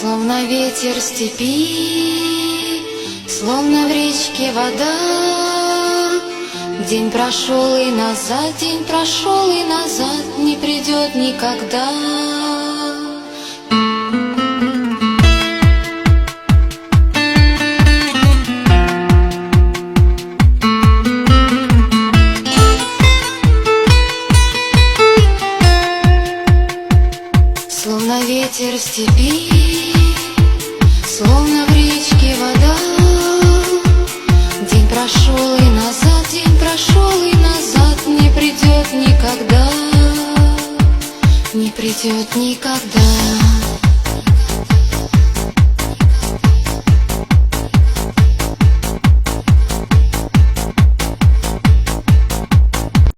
Словно ветер степи, словно в речке вода. День прошел и назад, день прошел и назад, не придет никогда. Словно ветер степи, словно в речке вода. День прошел и назад, день прошел и назад, не придет никогда, не придет никогда.